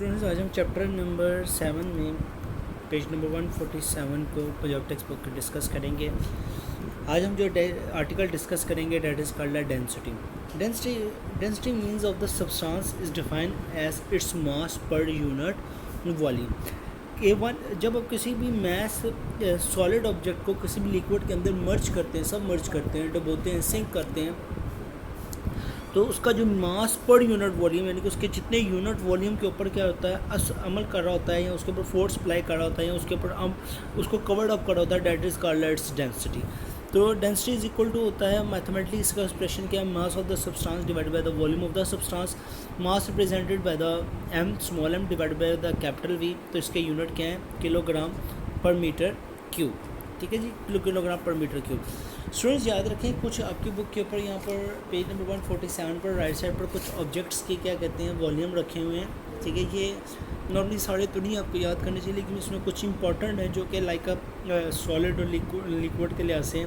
Students आज हम chapter number 7 में पेज नंबर 147 को पंजाब टेक्स्ट बुक डिस्कस करेंगे। आज हम जो आर्टिकल डिस्कस करेंगे that is called density. Density means of the substance is defined as its mass per unit volume. जब आप किसी भी मैस सॉलिड ऑब्जेक्ट को किसी भी लिक्विड के अंदर मर्ज करते हैं, सब मर्ज करते हैं, डुबोते हैं, सिंक करते हैं, तो उसका जो मास पर यूनिट वॉल्यूम यानी कि उसके जितने यूनिट वॉल्यूम के ऊपर क्या होता है अमल कर रहा होता है या उसके ऊपर फोर्स अप्लाई कर रहा होता है या उसके ऊपर उसको कवर्ड अप कर रहा होता है, that is called its density. तो डेंसिटी इज इक्वल टू होता है मैथमेटिकली इसका एक्सप्रेशन क्या है, mass of the substance divided by the volume of the substance, mass represented by the M small M divided by the capital V. तो इसके unit क्या है, किलोग्राम पर मीटर क्यूब। ठीक है जी, kilogram per metre cube. Students याद रखें, कुछ आपकी बुक के ऊपर यहाँ पर पेज नंबर 147 पर राइट साइड पर कुछ ऑब्जेक्ट्स के क्या कहते हैं वॉल्यूम रखे हुए हैं। ठीक है, ये नॉर्मली सारे तो नहीं आपको याद करने चाहिए, लेकिन इसमें कुछ इंपॉर्टेंट है जो कि लाइक सॉलिड और लिक्विड के लिहाज से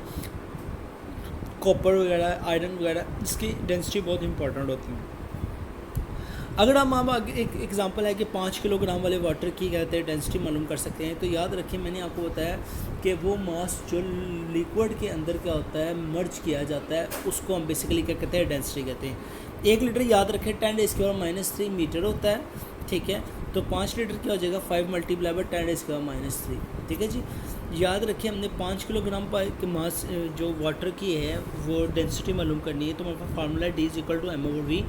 कॉपर वगैरह, आयरन वगैरह, इसकी डेंसिटी बहुत इंपॉर्टेंट होती है। अगर हम अब एक एग्जांपल है कि 5 किलोग्राम वाले वाटर की कहते हैं डेंसिटी मालूम कर सकते हैं, तो याद रखिए मैंने आपको बताया कि वो मास जो लिक्विड के अंदर क्या होता है मर्ज किया जाता है, उसको हम बेसिकली क्या कहते हैं, डेंसिटी कहते हैं। 1 लीटर याद रखें 10⁻³ मीटर होता है। ठीक है, तो 5 लीटर क्या हो जाएगा, 5 मल्टीप्लाई बाय 10⁻³ ठीक है जी। याद रखिए हमने 5 किलोग्राम के मास जो वाटर की है वो डेंसिटी मालूम करनी है, तो हमारे पास formula D = m/v।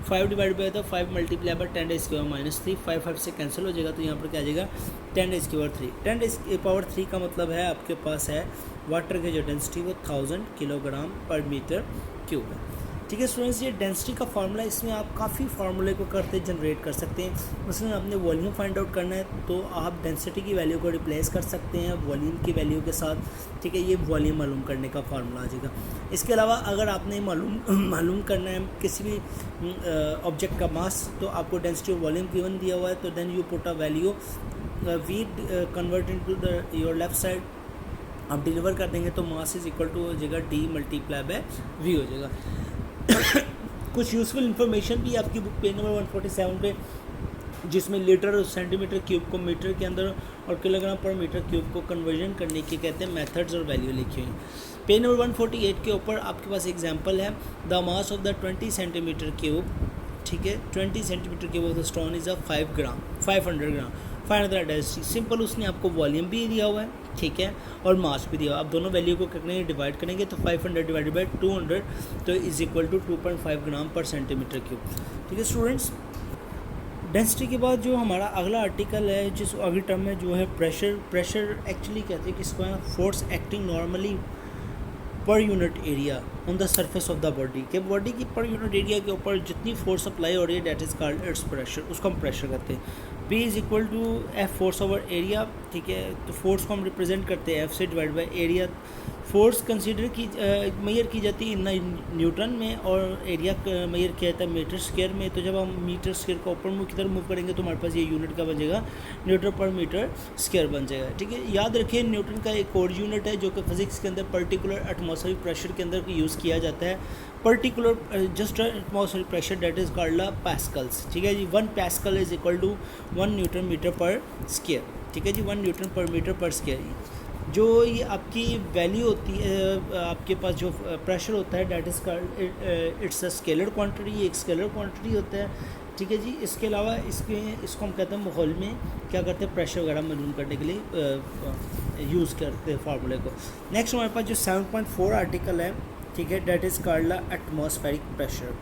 5 divide by 5 multiply by 10⁻³ 5 5 से कैंसिल हो जाएगा, तो यहाँ पर क्या आ जाएगा 10⁻³ 10⁻³ का मतलब है आपके पास है वाटर की जो डेंसिटी वो 1000 किलोग्राम पर मीटर क्यूब है। ठीक है स्टूडेंट्स, ये डेंसिटी का फार्मूला, इसमें आप काफ़ी फार्मूले को करते जनरेट कर सकते हैं। मसलन आपने वॉल्यूम फाइंड आउट करना है तो आप डेंसिटी की वैल्यू को रिप्लेस कर सकते हैं वॉल्यूम की वैल्यू के साथ। ठीक है, ये वॉल्यूम मालूम करने का फार्मूला आ जाएगा। इसके अलावा अगर आपने मालूम करना है किसी भी ऑब्जेक्ट का मास, तो आपको डेंसिटी और वॉल्यूम गिवन दिया हुआ है, तो then you put a value we convert into the your left side, आप डिलीवर कर देंगे तो मास इज इक्वल टू हो जाएगा D मल्टीप्लाई बाय V हो जाएगा। कुछ यूज़फुल इन्फॉर्मेशन भी आपकी बुक पेज नंबर 147 पे, जिसमें लीटर और सेंटीमीटर क्यूब को मीटर के अंदर और किलोग्राम पर मीटर क्यूब को कन्वर्जन करने की कहते हैं मेथड्स और वैल्यू लिखी हुई। पेज नंबर 148 के ऊपर आपके पास एग्जांपल है, the mass of the 20 centimetre cube. ठीक है, 20 centimetre cube of the stone is 500 gram. Find the density. Simple, उसने आपको वॉल्यूम भी दिया हुआ है, ठीक है, और मास भी दिया हुआ है। आप दोनों वैल्यू को करेंगे, डिवाइड करेंगे तो 500 डिवाइडेड बाई 200 तो इज इक्वल टू 2.5 ग्राम पर सेंटीमीटर क्यूब। ठीक है स्टूडेंट्स, डेंसिटी के बाद जो हमारा अगला आर्टिकल है, जिस अगली टर्म में जो है प्रेशर एक्चुअली कहते हैं कि इसको force acting normally per unit area on the surface of the body, के बॉडी की पर यूनिट एरिया के ऊपर जितनी फोर्स अप्लाई हो रही है that is called its pressure, उसको हम प्रेशर कहते हैं। P is equal to F force over area. ठीक है, तो फोर्स को हम रिप्रेजेंट करते हैं F से divide by area. Force consider की मेजर की जाती है न्यूटन में और एरिया मेजर किया जाता है मीटर स्क्वायर में। तो जब हम मीटर स्क्वायर को ऊपर की तरफ मूव करेंगे तो हमारे पास ये यूनिट का बन जाएगा न्यूटन पर मीटर स्क्वायर बन जाएगा। ठीक है, याद रखिए न्यूटन का एक और यूनिट है जो कि फिजिक्स के अंदर पर्टिकुलर एटमॉस्फेरिक प्रेशर के अंदर यूज़ किया जाता है। Particular just atmospheric pressure that is called pascals. ठीक है जी, 1 pascal is equal to 1 newton metre per square. ठीक है जी, 1 newton per metre per square. जो ये आपकी वैल्यू होती है, आपके पास जो प्रेशर होता है that is called it's a scalar quantity, ये एक स्केलर क्वांटिटी होता है। ठीक है जी, इसके अलावा इसको हम कहते हैं माहौल में क्या करते हैं, प्रेशर वगैरह मालूम करने के लिए यूज़ करते हैं फार्मूले को। नेक्स्ट हमारे पास जो 7.4 आर्टिकल है, ठीक है, that is called atmospheric pressure.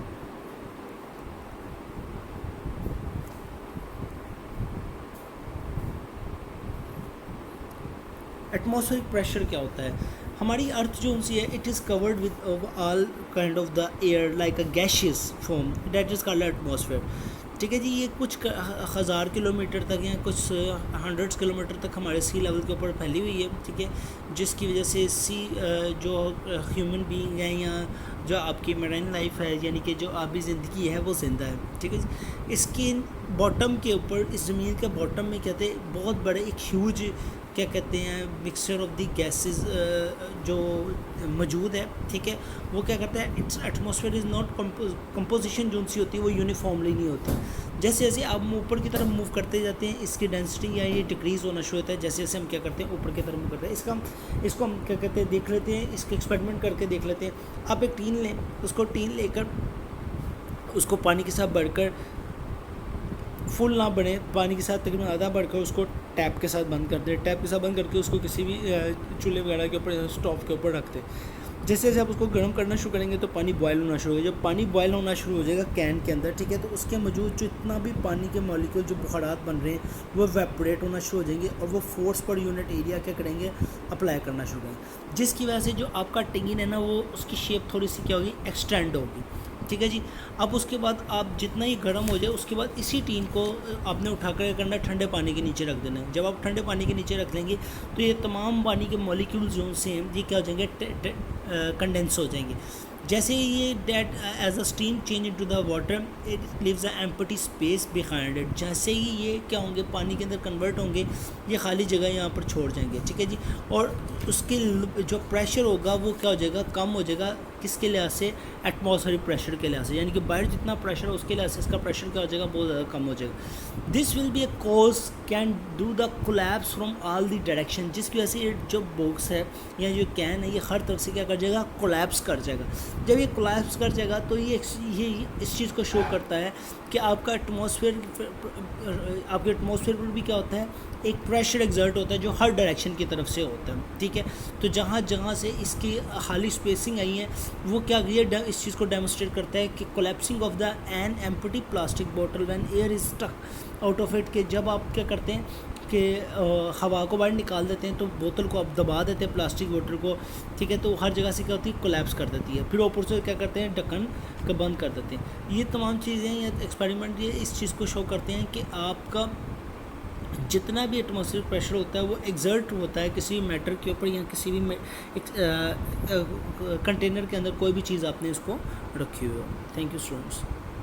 Atmospheric pressure क्या होता है, हमारी अर्थ जो उनसी है it is covered with all kind of the air like a gaseous form, date is called atmosphere. ठीक है जी, ये कुछ 1000 किलोमीटर तक या कुछ 100 किलोमीटर तक हमारे सी लेवल के ऊपर फैली हुई है। ठीक है, जिसकी वजह से जो ह्यूमन बीइंग है या जो आपकी मरीन लाइफ है यानी कि जो आबी ज़िंदगी है वो ज़िंदा है। ठीक है जी, इसके बॉटम के ऊपर, इस ज़मीन के बॉटम में कहते हैं बहुत बड़े एक ह्यूज क्या कहते हैं मिक्सचर ऑफ दी गैसेस जो मौजूद है। ठीक है, वो क्या करता है, it's atmosphere is not composition जो सी होती है वो यूनिफॉर्मली नहीं होती। जैसे जैसे आप ऊपर की तरफ मूव करते जाते हैं इसकी डेंसिटी या ये डिक्रीज़ होना शुरू होता है जैसे जैसे हम क्या करते हैं ऊपर की तरफ मूव करते हैं। इसको हम क्या कहते हैं देख लेते हैं, इसके एक्सपेरिमेंट करके देख लेते हैं। आप एक टीन लें, उसको टीन लेकर उसको पानी के साथ बढ़कर फुल ना बने, पानी के साथ तकरीबन आधा बढ़कर उसको टैप के साथ बंद कर दें। टैप के साथ बंद करके उसको किसी भी चूल्हे वगैरह के ऊपर, स्टोव के ऊपर रख दें। जैसे जैसे आप उसको गर्म करना शुरू करेंगे तो पानी बॉयल होना शुरू हो जाएगा। जब पानी बॉयल होना शुरू हो जाएगा कैन के अंदर, ठीक है, तो उसके मौजूद जितना भी पानी के मॉलिक्यूल जो बुखारात बन रहे हैं वो वेपोरेट होना शुरू हो जाएंगे और वो फोर्स पर यूनिट एरिया क्या करेंगे, अप्लाई करना शुरू करेंगे, जिसकी वजह से जो आपका टिंगिन है ना वो उसकी शेप थोड़ी सी क्या होगी, एक्सटेंड होगी। ठीक है जी। अब उसके बाद आप जितना ही गर्म हो जाए उसके बाद इसी टीन को आपने उठा कर करना ठंडे पानी के नीचे रख देना है। जब आप ठंडे पानी के नीचे रख लेंगे तो ये तमाम पानी के मॉलिक्यूल्स जो से हैं ये क्या हो जाएंगे, कंडेंस हो जाएंगे। जैसे ही ये that as a steam change into the water it leaves a empty space behind it. जैसे ही ये क्या होंगे, पानी के अंदर कन्वर्ट होंगे, ये खाली जगह यहाँ पर छोड़ जाएंगे। ठीक है जी। और उसके जो प्रेशर होगा वो क्या हो जाएगा, कम हो जाएगा। किसके लिहाज से, एटमॉस्फेरिक प्रेशर के लिहाज से, यानी कि बाहर जितना प्रेशर है उसके लिहाज से इसका प्रेशर क्या हो जाएगा, बहुत ज़्यादा कम हो जाएगा। This will be a cause can do the collapse from all the direction, जिसकी वजह से ये जो बॉक्स है या जो कैन है ये हर तरफ से क्या कर जाएगा, कोलैप्स कर जाएगा। जब ये कोलैप्स कर जाएगा तो ये इस चीज़ को शो करता है कि आपका एटमॉस्फेयर, आपके एटमॉस्फेयर पर भी क्या होता है, एक प्रेशर एग्जर्ट होता है जो हर डायरेक्शन की तरफ से होता है। ठीक है। तो जहाँ जहाँ से इसकी खाली स्पेसिंग आई है वो क्या ये इस चीज़ को डेमोस्ट्रेट करता है कि collapsing of the an empty plastic bottle when air is stuck out of it, के जब आप क्या करते हैं कि हवा को बाहर निकाल देते हैं तो बोतल को आप दबा देते हैं, प्लास्टिक बोतल को। ठीक है। तो हर जगह से क्या होती है, कोलैप्स कर देती है। फिर ऊपर से क्या करते हैं, ढक्कन को बंद कर देते हैं। ये तमाम चीज़ें या एक्सपेरिमेंट ये इस चीज़ को शो करते हैं कि आपका जितना भी एटमॉस्फेरिक प्रेशर होता है वो एग्जर्ट होता है किसी भी मैटर के ऊपर या किसी भी कंटेनर के अंदर कोई भी चीज़ आपने इसको रखी हुई हो। Thank you students.